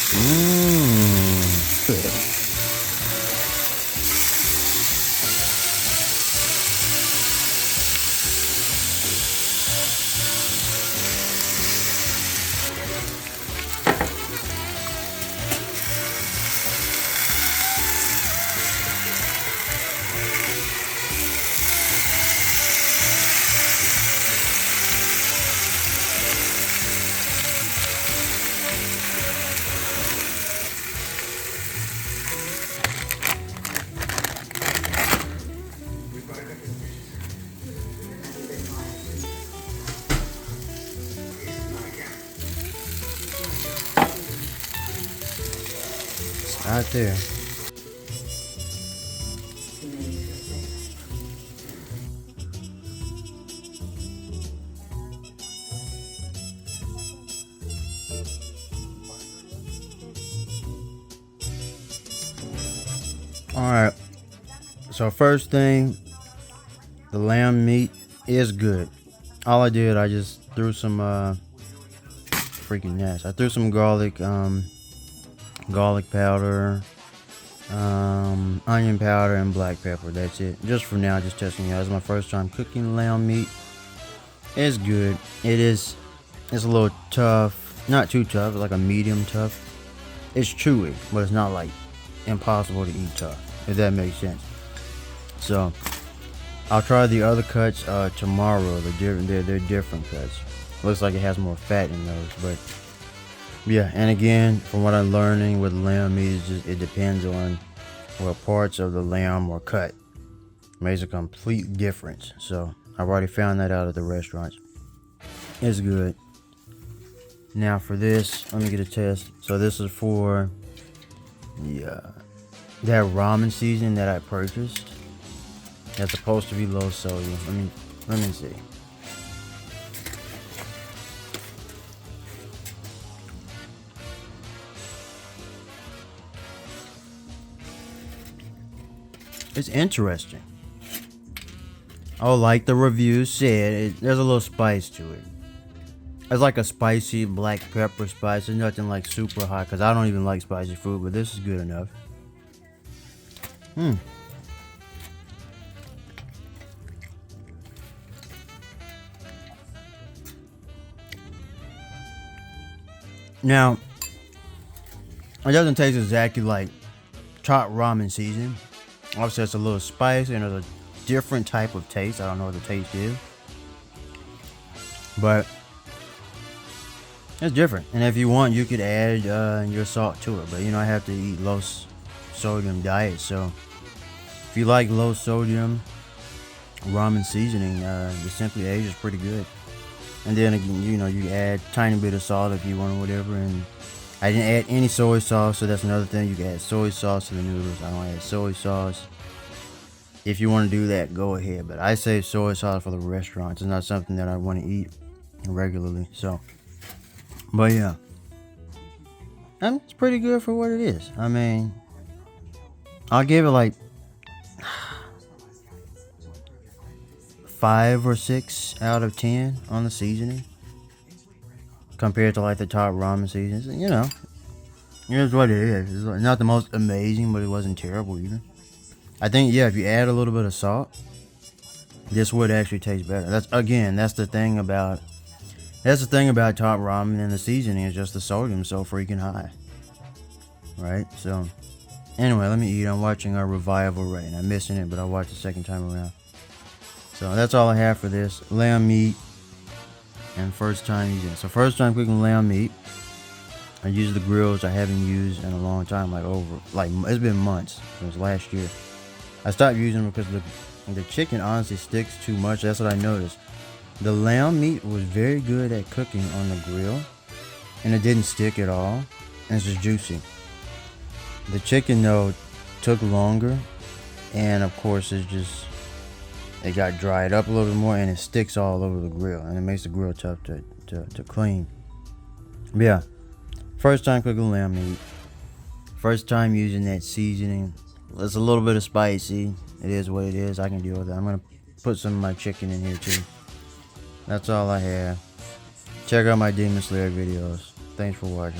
Good. Right there. Alright. So first thing, the lamb meat is good. All I did, I just threw some freaking nasty. I threw some garlic powder, onion powder, and black pepper. That's it. Just for now, just testing it out. It's my first time cooking lamb meat. It's good. It's a little tough. Not too tough. It's like a medium tough. It's chewy, but it's not like impossible to eat tough, if that makes sense. So I'll try the other cuts tomorrow. They're different cuts. Looks like it has more fat in those, but yeah. And again, from what I'm learning with lamb meat, it depends on what parts of the lamb are cut. Makes a complete difference. So I've already found that out at the restaurants. It's good. Now for this, let me get a test. So this is for that ramen seasoning that I purchased. That's supposed to be low sodium. Let me see. It's interesting. Oh, like the reviews said, there's a little spice to it. It's like a spicy black pepper spice. It's nothing like super hot, because I don't even like spicy food, but this is good enough. Now, it doesn't taste exactly like top ramen seasoning. Obviously, it's a little spicy and there's a different type of taste. I don't know what the taste is, but it's different. And if you want, you could add your salt to it. But you know, I have to eat low sodium diet, so if you like low sodium ramen seasoning, the Simply Asia is pretty good. And then again, you know, you add a tiny bit of salt if you want or whatever. And I didn't add any soy sauce, so that's another thing. You can add soy sauce to the noodles. I don't add soy sauce. If you want to do that, go ahead. But I save soy sauce for the restaurants. It's not something that I want to eat regularly. So, but yeah, it's pretty good for what it is. I mean, I'll give it like 5 or 6 out of 10 on the seasoning compared to like the top ramen seasonings. You know, here's what it is. It's not the most amazing, but it wasn't terrible either. I think, yeah, if you add a little bit of salt, this would actually taste better. That's the thing about top ramen and the seasoning is just the sodium so freaking high, right? So anyway, let me eat. I'm watching a revival right now. I'm missing it, but I'll watch the second time around. So that's all I have for this lamb meat and first time using it. So first time cooking lamb meat. I use the grills I haven't used in a long time, like it's been months. It was last year. I stopped using them because the chicken honestly sticks too much. That's what I noticed. The lamb meat was very good at cooking on the grill, and it didn't stick at all, and it's just juicy. The chicken though took longer, and of course it got dried up a little bit more, and it sticks all over the grill, and it makes the grill tough to clean. But yeah, first time cooking lamb meat, first time using that seasoning. It's a little bit of spicy. It is what it is. I can deal with it. I'm gonna put some of my chicken in here too. That's all I have. Check out my Demon Slayer videos. Thanks for watching.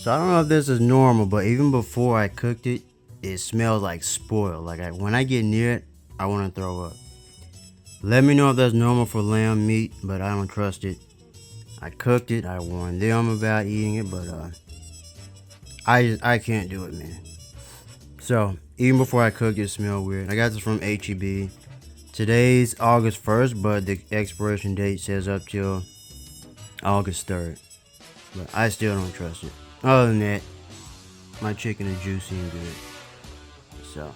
So I don't know if this is normal, but even before I cooked it, it smells like spoiled. Like when I get near it, I want to throw up. Let me know if that's normal for lamb meat, but I don't trust it. I cooked it. I warned them about eating it, but I can't do it, man. So even before I cooked it, smelled weird. I got this from HEB. Today's August 1st, but the expiration date says up till August 3rd. But I still don't trust it. Other than that, my chicken is juicy and good. So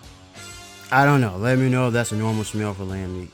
I don't know. Let me know if that's a normal smell for lamb meat.